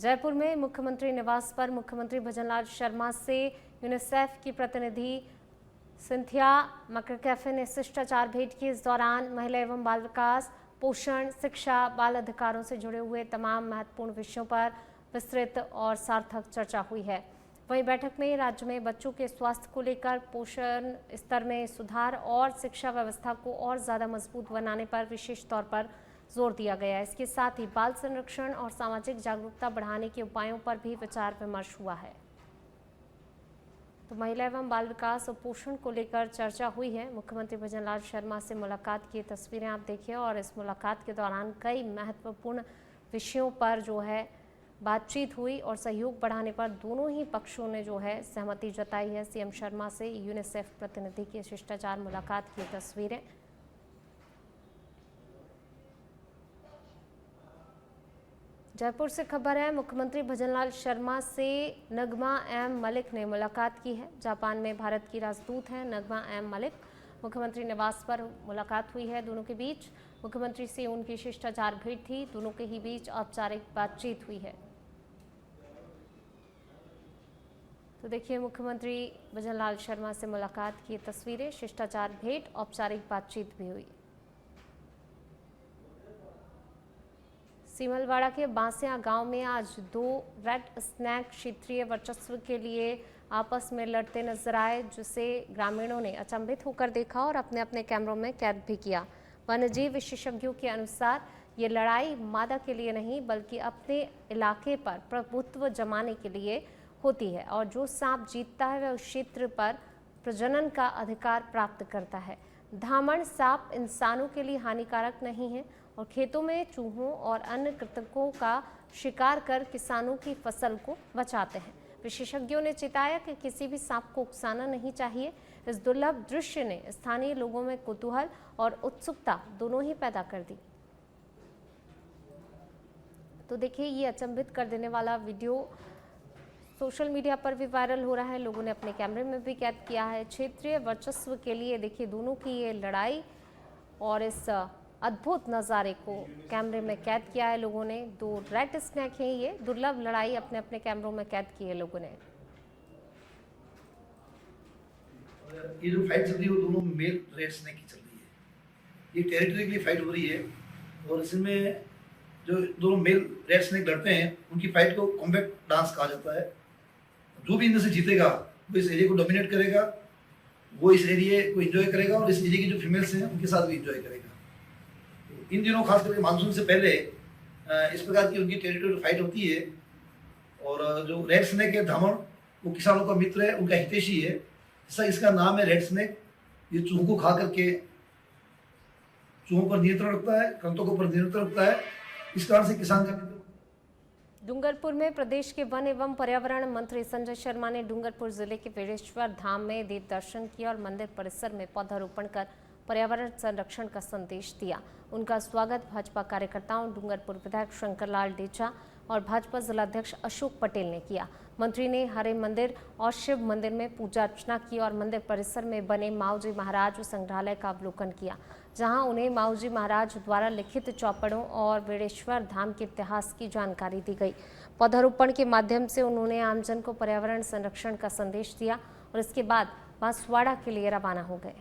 जयपुर में मुख्यमंत्री निवास पर मुख्यमंत्री भजनलाल शर्मा से यूनिसेफ की प्रतिनिधि सिंथिया मकरकैफे ने शिष्टाचार भेंट की। इस दौरान महिला एवं बाल विकास, पोषण, शिक्षा, बाल अधिकारों से जुड़े हुए तमाम महत्वपूर्ण विषयों पर विस्तृत और सार्थक चर्चा हुई है। वहीं बैठक में राज्य में बच्चों के स्वास्थ्य को लेकर, पोषण स्तर में सुधार और शिक्षा व्यवस्था को और ज़्यादा मजबूत बनाने पर विशेष तौर पर जोर दिया गया। इसके साथ ही बाल संरक्षण और सामाजिक जागरूकता बढ़ाने के उपायों पर भी विचार विमर्श हुआ है। तो महिला एवं बाल विकास और पोषण को लेकर चर्चा हुई है। मुख्यमंत्री भजनलाल शर्मा से मुलाकात की तस्वीरें आप देखिए और इस मुलाकात के दौरान कई महत्वपूर्ण विषयों पर जो है बातचीत हुई और सहयोग बढ़ाने पर दोनों ही पक्षों ने जो है सहमति जताई है। सीएम शर्मा से यूनिसेफ प्रतिनिधि की शिष्टाचार मुलाकात की तस्वीरें। जयपुर से खबर है, मुख्यमंत्री भजनलाल शर्मा से नगमा एम मलिक ने मुलाकात की है। जापान में भारत की राजदूत हैं नगमा एम मलिक। मुख्यमंत्री निवास पर मुलाकात हुई है दोनों के बीच। मुख्यमंत्री से उनकी शिष्टाचार भेंट थी। दोनों के ही बीच औपचारिक बातचीत हुई है। तो देखिए मुख्यमंत्री भजनलाल शर्मा से मुलाकात की तस्वीरें, शिष्टाचार भेंट, औपचारिक बातचीत भी हुई। सीमलवाड़ा के बांसिया गांव में आज दो रेड स्नैक क्षेत्रीय वर्चस्व के लिए आपस में लड़ते नजर आए, जिसे ग्रामीणों ने अचंभित होकर देखा और अपने अपने कैमरों में कैद भी किया। वन्यजीव विशेषज्ञों के अनुसार ये लड़ाई मादा के लिए नहीं बल्कि अपने इलाके पर प्रभुत्व जमाने के लिए होती है और जो सांप जीतता है वह उस क्षेत्र पर प्रजनन का अधिकार प्राप्त करता है। धामण सांप इंसानों के लिए हानिकारक नहीं है और खेतों में चूहों और अन्य कृंतकों का शिकार कर किसानों की फसल को बचाते हैं। विशेषज्ञों ने चेताया कि किसी भी सांप को उकसाना नहीं चाहिए। इस दुर्लभ दृश्य ने स्थानीय लोगों में कुतूहल और उत्सुकता दोनों ही पैदा कर दी। तो देखिए ये अचंभित कर देने वाला वीडियो सोशल मीडिया पर भी वायरल हो रहा है। लोगों ने अपने कैमरे में भी कैद किया है। क्षेत्रीय वर्चस्व के लिए देखिए दोनों की ये लड़ाई और इस अद्भुत नज़ारे को कैमरे में कैद किया है लोगों ने। दो रेड स्नैक हैं, ये दुर्लभ लड़ाई अपने अपने कैमरों में कैद की है लोगों ने। ये जो फाइट चल रही है वो दोनों मेल रेड स्नैक की चल रही है। ये टेरिटरी के लिए फाइट हो रही है और इसमें जो दोनों मेल रेड स्नैक लड़ते हैं उनकी फाइट को कॉम्बैट डांस कहा जाता है। जो भी इनमें से जीतेगा वो इस एरिया को डोमिनेट करेगा, वो इस एरिया को एंजॉय करेगा और इस एरिया की जो फीमेल्स हैं उनके साथ भी एंजॉय करेगा। इन दिनों खास करके मानसून से पहले इस प्रकार की उनकी टेरिटोरियल फाइट होती है। और जो रेड स्नैक है धामण, वो किसानों का मित्र है, उनका हितैषी है। ऐसा इसका नाम है रेड स्नैक। ये चूहों को खा करके चूहों पर नियंत्रण रखता है, कृंतकों पर नियंत्रण रखता है। इस कारण से किसान का डूंगरपुर में प्रदेश के वन एवं पर्यावरण मंत्री संजय शर्मा ने डूंगरपुर जिले के वेणेश्वर धाम में दीप दर्शन किया और मंदिर परिसर में पौधारोपण कर पर्यावरण संरक्षण का संदेश दिया। उनका स्वागत भाजपा कार्यकर्ताओं, डूंगरपुर विधायक शंकरलाल डेचा और भाजपा जिलाध्यक्ष अशोक पटेल ने किया। मंत्री ने हरे मंदिर और शिव मंदिर में पूजा अर्चना की और मंदिर परिसर में बने माऊजी महाराज संग्रहालय का अवलोकन किया, जहां उन्हें माऊजी महाराज द्वारा लिखित चौपड़ों और वेणेश्वर धाम के इतिहास की जानकारी दी गई। पौधारोपण के माध्यम से उन्होंने आमजन को पर्यावरण संरक्षण का संदेश दिया और इसके बाद बांसवाड़ा के लिए रवाना हो गए।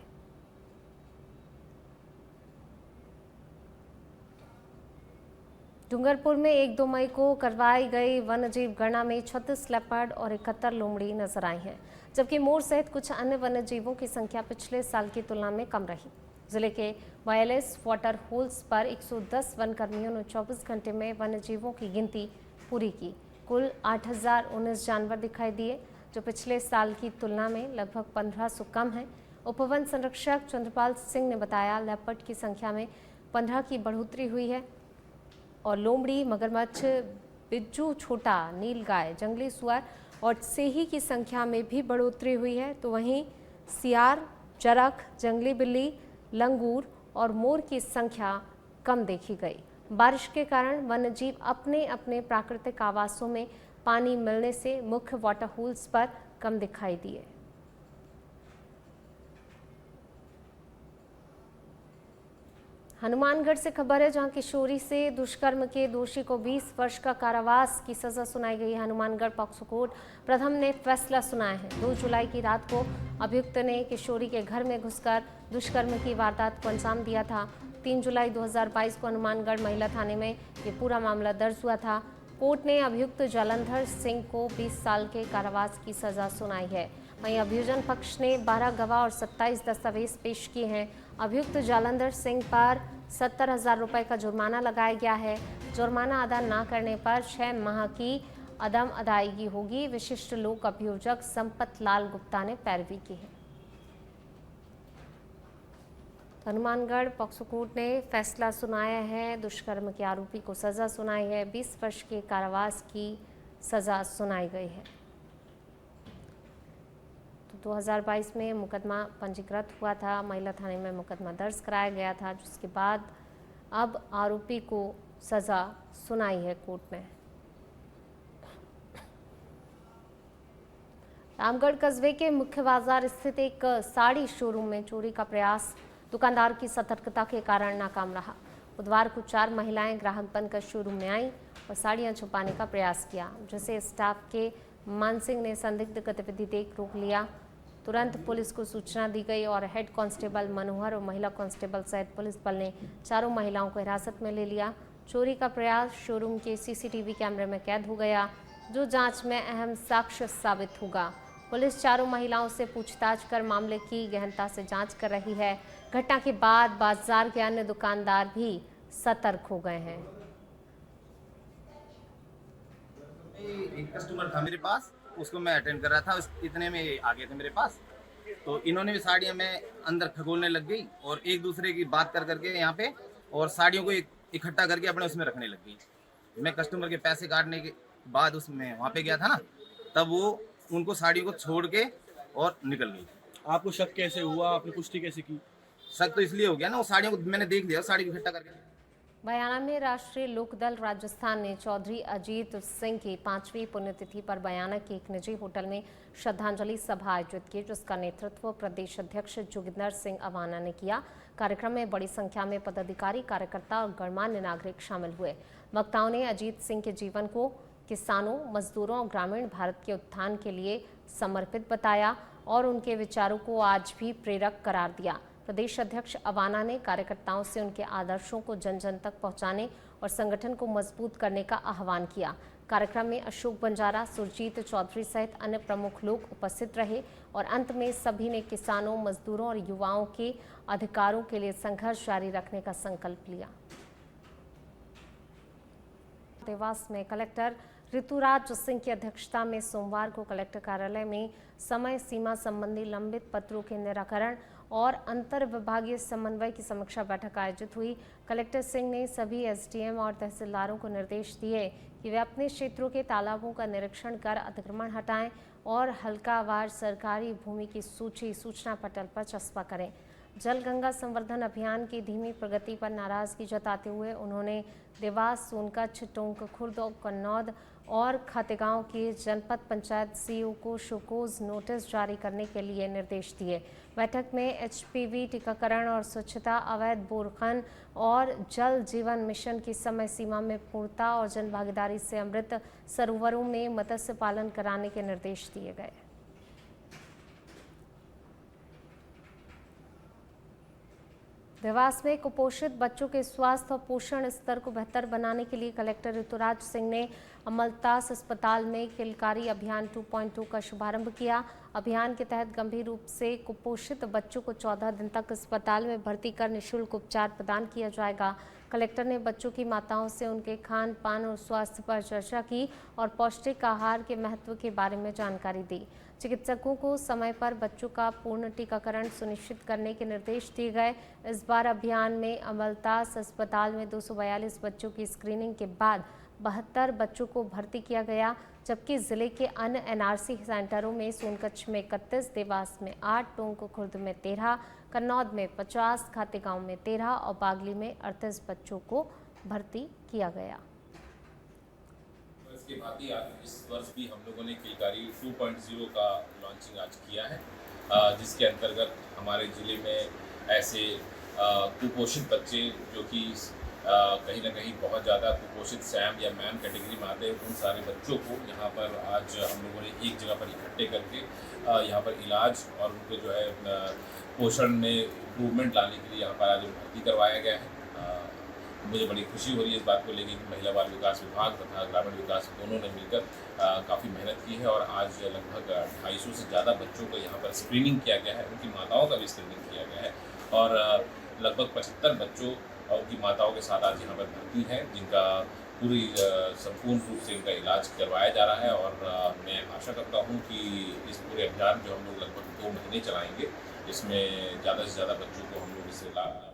डूंगरपुर में 1-2 मई को करवाई गई वन्यजीव गणना में 36 लेपर्ड और 71 लोमड़ी नजर आई हैं, जबकि मोर सहित कुछ अन्य वन्यजीवों की संख्या पिछले साल की तुलना में कम रही। जिले के 42 वाटर होल्स पर 110 वन कर्मियों ने 24 घंटे में वन्यजीवों की गिनती पूरी की। कुल 8019 जानवर दिखाई दिए, जो पिछले साल की तुलना में लगभग 1500 कम है। उपवन संरक्षक चंद्रपाल सिंह ने बताया, लेपर्ड की संख्या में 15 की बढ़ोतरी हुई है और लोमड़ी, मगरमच्छ, बिज्जू, छोटा नीलगाय, जंगली सुअर और सेही की संख्या में भी बढ़ोतरी हुई है। तो वहीं सियार, चरख, जंगली बिल्ली, लंगूर और मोर की संख्या कम देखी गई। बारिश के कारण वन्यजीव अपने अपने प्राकृतिक आवासों में पानी मिलने से मुख्य वाटर होल्स पर कम दिखाई दिए। हनुमानगढ़ से खबर है, जहां किशोरी से दुष्कर्म के दोषी को 20 वर्ष का कारावास की सजा सुनाई गई है। हनुमानगढ़ पॉक्सो कोर्ट प्रथम ने फैसला सुनाया है। 2 जुलाई की रात को अभियुक्त ने किशोरी के घर में घुसकर दुष्कर्म की वारदात को अंजाम दिया था। 3 जुलाई 2022 को हनुमानगढ़ महिला थाने में ये पूरा मामला दर्ज हुआ था। कोर्ट ने अभियुक्त जालंधर सिंह को 20 साल के कारावास की सजा सुनाई है। वहीं अभियोजन पक्ष ने 12 गवाह और 27 दस्तावेज पेश किए हैं। अभियुक्त जालंधर सिंह पर 70,000 रुपये का जुर्माना लगाया गया है। जुर्माना अदा न करने पर 6 माह की अदम अदायगी होगी। विशिष्ट लोक अभियोजक संपत लाल गुप्ता ने पैरवी की है। हनुमानगढ़ पॉक्सो कोर्ट ने फैसला सुनाया है। दुष्कर्म के आरोपी को सजा सुनाई है। 20 वर्ष के कारावास की सजा सुनाई गई है। 2022 में मुकदमा पंजीकृत हुआ था। महिला थाने में मुकदमा दर्ज कराया गया था, जिसके बाद अब आरोपी को सजा सुनाई है कोर्ट में। रामगढ़ कस्बे के मुख्य बाजार स्थित एक साड़ी शोरूम में चोरी का प्रयास दुकानदार की सतर्कता के कारण नाकाम रहा। बुधवार को 4 महिलाएं ग्राहक बनकर शोरूम में आईं और साड़ियां छुपाने का प्रयास किया, जिसे स्टाफ के मान सिंह ने संदिग्ध गतिविधि देख रोक लिया। तुरंत पुलिस को सूचना दी गई और हेड कांस्टेबल मनोहर और महिला कांस्टेबल सहित पुलिस बल ने चारों महिलाओं को हिरासत में ले लिया। चोरी का प्रयास शोरूम के सीसीटीवी कैमरे में कैद हो गया, जो जांच में अहम साक्ष्य साबित होगा। पुलिस चारों महिलाओं से पूछताछ कर मामले की गहनता से जांच कर रही है। घटना के बाद बाजार के अन्य दुकानदार भी सतर्क हो गए हैं। एक कस्टमर था मेरे पास, उसको मैं अटेंड कर रहा था, इतने में आ गए थे मेरे पास। तो इन्होंने भी साड़ियाँ में अंदर खगोलने लग गई और एक दूसरे की बात कर करके यहाँ पे और साड़ियों को इकट्ठा करके अपने उसमें रखने लग गई। मैं कस्टमर के पैसे काटने के बाद उसमें वहाँ पे गया था ना, तब वो उनको साड़ियों को छोड़ के और निकल गई। आपको शक कैसे हुआ? आपने पुष्टि कैसे की? शक तो इसलिए हो गया ना, वो साड़ियों को मैंने देख लिया, साड़ी को इकट्ठा करके। बयाना में राष्ट्रीय लोकदल राजस्थान ने चौधरी अजीत सिंह की 5वीं पुण्यतिथि पर बयाना के एक निजी होटल में श्रद्धांजलि सभा आयोजित की, जिसका नेतृत्व प्रदेश अध्यक्ष जोगिंदर सिंह अवाना ने किया। कार्यक्रम में बड़ी संख्या में पदाधिकारी, कार्यकर्ता और गणमान्य नागरिक शामिल हुए। वक्ताओं ने अजीत सिंह के जीवन को किसानों, मजदूरों और ग्रामीण भारत के उत्थान के लिए समर्पित बताया और उनके विचारों को आज भी प्रेरक करार दिया। प्रदेश अध्यक्ष अवाना ने कार्यकर्ताओं से उनके आदर्शों को जन जन तक पहुंचाने और संगठन को मजबूत करने का आह्वान किया। कार्यक्रम में अशोक बंजारा, सुरजीत चौधरी सहित अन्य प्रमुख लोग उपस्थित रहे और अंत में सभी ने किसानों, मजदूरों और युवाओं के अधिकारों के लिए संघर्ष जारी रखने का संकल्प लिया। देवास में कलेक्टर ऋतुराज सिंह की अध्यक्षता में सोमवार को कलेक्टर कार्यालय में समय सीमा संबंधी लंबित पत्रों के निराकरण और अंतर विभागीय समन्वय की समीक्षा बैठक आयोजित हुई। कलेक्टर सिंह ने सभी एसडीएम और तहसीलदारों को निर्देश दिए कि वे अपने क्षेत्रों के तालाबों का निरीक्षण कर अतिक्रमण हटाएं और हल्कावार सरकारी भूमि की सूची सूचना पटल पर चस्पा करें। जल गंगा संवर्धन अभियान की धीमी प्रगति पर नाराजगी जताते हुए उन्होंने देवास, सोनकच्छ, टोंक, खुर्द और कन्नौद और खातेगांव के जनपद पंचायत सीईओ को शोकोज नोटिस जारी करने के लिए निर्देश दिए। बैठक में एचपीवी टीकाकरण और स्वच्छता, अवैध बोरखन और जल जीवन मिशन की समय सीमा में पूर्णता और जनभागीदारी से अमृत सरोवरों में मत्स्य पालन कराने के निर्देश दिए गए। देवास में कुपोषित बच्चों के स्वास्थ्य और पोषण स्तर को बेहतर बनाने के लिए कलेक्टर ऋतुराज सिंह ने अमलतास अस्पताल में किलकारी अभियान 2.2 का शुभारंभ किया। अभियान के तहत गंभीर रूप से कुपोषित बच्चों को 14 दिन तक अस्पताल में भर्ती कर निःशुल्क उपचार प्रदान किया जाएगा। कलेक्टर ने बच्चों की माताओं से उनके खान पान और स्वास्थ्य पर चर्चा की और पौष्टिक आहार के महत्व के बारे में जानकारी दी। चिकित्सकों को समय पर बच्चों का पूर्ण टीकाकरण सुनिश्चित करने के निर्देश दिए गए। इस बार अभियान में अमलतास अस्पताल में 242 बच्चों की स्क्रीनिंग के बाद 72 बच्चों को भर्ती किया गया, जबकि जिले के अन्य एनआरसी सेंटरों में सोनकच्छ में 31, देवास में 8, टोंक खुर्द में 13, कन्नौद में 50, खातेगांव में 13 और बागली में 38 बच्चों को भर्ती किया गया। इसके भांति इस वर्ष भी हम लोगों ने किलकारी 2.0 का लॉन्चिंग आज किया है, जिसके अंतर्गत हमारे ज़िले में ऐसे कुपोषित बच्चे जो कि कहीं ना कहीं बहुत ज़्यादा कुपोषित सैम या मैम कैटेगरी में आते हैं, उन सारे बच्चों को यहाँ पर आज हम लोगों ने एक जगह पर इकट्ठे करके यहाँ पर इलाज और उनके जो है पोषण में इम्प्रूवमेंट लाने के लिए यहाँ पर आज भर्ती करवाया गया है। मुझे बड़ी खुशी हो रही है इस बात को लेकर कि महिला बाल विकास विभाग तथा ग्रामीण विकास दोनों ने मिलकर काफ़ी मेहनत की है और आज लगभग 250 से ज़्यादा बच्चों को यहाँ पर स्क्रीनिंग किया गया है, उनकी माताओं का भी स्क्रीनिंग किया गया है और लगभग 75 बच्चों और उनकी माताओं के साथ आज यहाँ पर भर्ती है, जिनका पूरी संपूर्ण रूप से इनका इलाज करवाया जा रहा है और मैं आशा करता हूँ कि इस पूरे अभियान जो हम लोग लगभग 2 महीने चलाएंगे, इसमें ज़्यादा से ज़्यादा बच्चों को हम लोग इससे लाभ।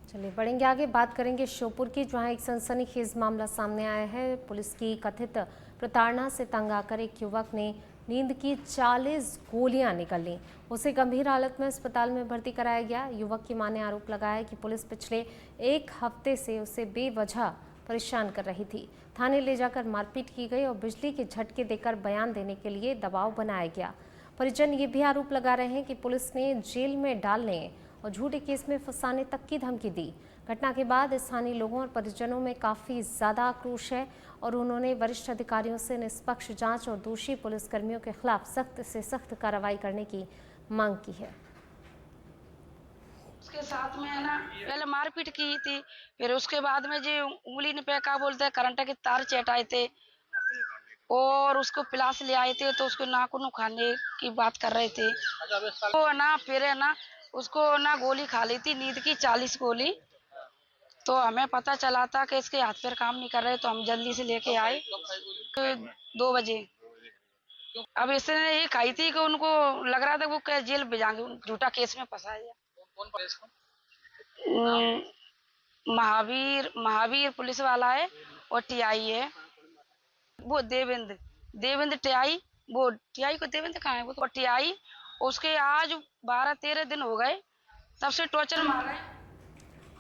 चलिए बढ़ेंगे आगे, बात करेंगे श्योपुर की, जहां एक सनसनीखेज मामला सामने आया है। पुलिस की कथित प्रताड़ना से तंग आकर एक युवक ने नींद की 40 गोलियां निकल लीं। उसे गंभीर हालत में अस्पताल में भर्ती कराया गया। युवक की मां ने आरोप लगाया कि पुलिस पिछले 1 हफ्ते से उसे बेवजह परेशान कर रही थी। थाने ले जाकर मारपीट की गई और बिजली के झटके देकर बयान देने के लिए दबाव बनाया गया। परिजन ये भी आरोप लगा रहे हैं कि पुलिस ने जेल में डालने और झूठे केस में फंसाने तक की धमकी दी। घटना के बाद स्थानीय लोगों और परिजनों में काफ़ी ज़्यादा आक्रोश है और उन्होंने वरिष्ठ अधिकारियों से निष्पक्ष जांच और दोषी पुलिसकर्मियों के खिलाफ सख्त से सख्त कार्रवाई करने की मांग की है। उसके साथ में है ना, पहले मारपीट की थी, फिर उसके बाद में जो उंगली ने पे क्या बोलते हैं करंट के तार चटाए थे और उसको पिलास ले आए थे, तो उसको नाखून उखाड़ने की बात कर रहे थे। तो ना फिर है ना उसको ना गोली खा ली थी, नींद की 40 गोली। तो हमें पता चला था कि इसके हाथ पैर काम नहीं कर रहे, तो हम जल्दी से लेके आए 2 बजे। अब इसने ये खाई थी कि उनको लग रहा था वो क्या जेल भेजाएंगे, झूठा केस में फंसाया। महावीर पुलिस वाला है और टीआई है, वो देवेंद्र टीआई, वो टीआई को देवेंद्र कहाँ है, वो टीआई। उसके आज 12-13 दिन हो गए तब से टॉर्चर मार रहे हैं।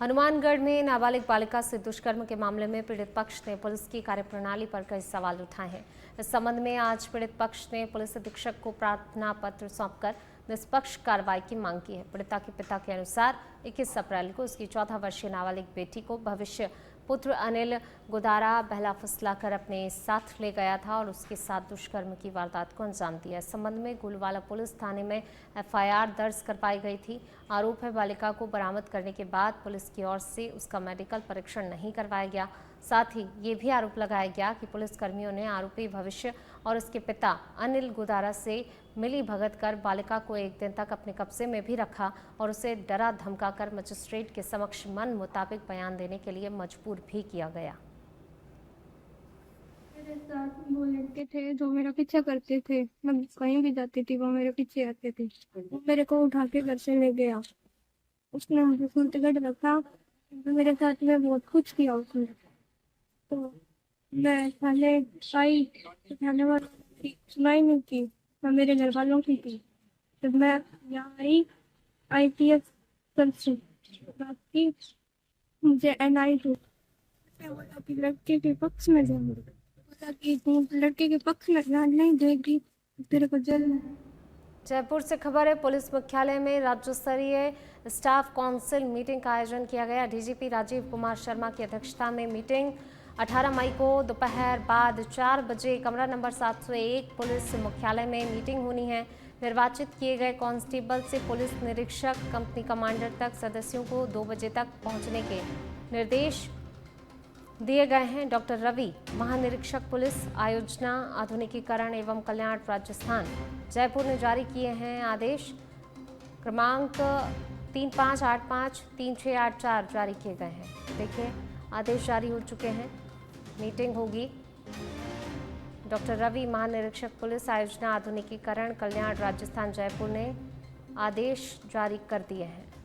हनुमानगढ़ में नाबालिग बालिका से दुष्कर्म के मामले में पीड़ित पक्ष ने पुलिस की कार्यप्रणाली पर कई सवाल उठाए हैं। इस संबंध में आज पीड़ित पक्ष ने पुलिस अधीक्षक को प्रार्थना पत्र सौंपकर निष्पक्ष कार्रवाई की मांग की है। पीड़िता के पिता के अनुसार 21 अप्रैल को उसकी 14 वर्षीय नाबालिग बेटी को भविष्य पुत्र अनिल गुदारा बहला फुसला कर अपने साथ ले गया था और उसके साथ दुष्कर्म की वारदात को अंजाम दिया। इस संबंध में गुलवाला पुलिस थाने में एफआईआर दर्ज करवाई गई थी। आरोप है बालिका को बरामद करने के बाद पुलिस की ओर से उसका मेडिकल परीक्षण नहीं करवाया गया। साथ ही ये भी आरोप लगाया गया कि पुलिसकर्मियों ने आरोपी भविष्य और उसके पिता अनिल गुदारा से मिली भगत कर बालिका को 1 दिन तक अपने कब्जे में भी रखा और उसे डरा धमका कर मजिस्ट्रेट के समक्ष मन मुताबिक बयान देने के लिए मजबूर भी किया गया। मेरे साथ वो लड़के थे जो मेरा पीछा करते थे, मैं कहीं भी जाती थी वो मेरे पीछे आते थे। वो मेरे को उठा के घर से ले गया, उसने मुझे सुनते रखा, मेरे साथ में बहुत कुछ किया उसने। तो मैं थाने आई तो थाने वालों की सुनाई नहीं की, मैं मेरे घर वालों की थी। जब मैं यहाँ आई IPS सर से बात की, मुझे NI बोला कि लड़के के पक्ष में जाऊंगी, बोला कि तुम लड़के के पक्ष में ध्यान नहीं देगी तेरे को जेल में। जयपुर से खबर है, पुलिस मुख्यालय में राज्य स्तरीय स्टाफ काउंसिल मीटिंग का आयोजन किया गया। DGP राजीव कुमार शर्मा की अध्यक्षता में मीटिंग 18 मई को दोपहर बाद 4 बजे कमरा नंबर 701 पुलिस मुख्यालय में मीटिंग होनी है। निर्वाचित किए गए कांस्टेबल से पुलिस निरीक्षक कंपनी कमांडर तक सदस्यों को 2 बजे तक पहुंचने के निर्देश दिए गए हैं। डॉक्टर रवि, महानिरीक्षक पुलिस आयोजना आधुनिकीकरण एवं कल्याण राजस्थान जयपुर ने जारी किए हैं आदेश क्रमांक 3585 3684 जारी किए गए हैं। देखिए आदेश जारी हो चुके हैं, मीटिंग होगी। डॉक्टर रवि, महानिरीक्षक पुलिस आयोजना आधुनिकीकरण कल्याण राजस्थान जयपुर ने आदेश जारी कर दिए हैं।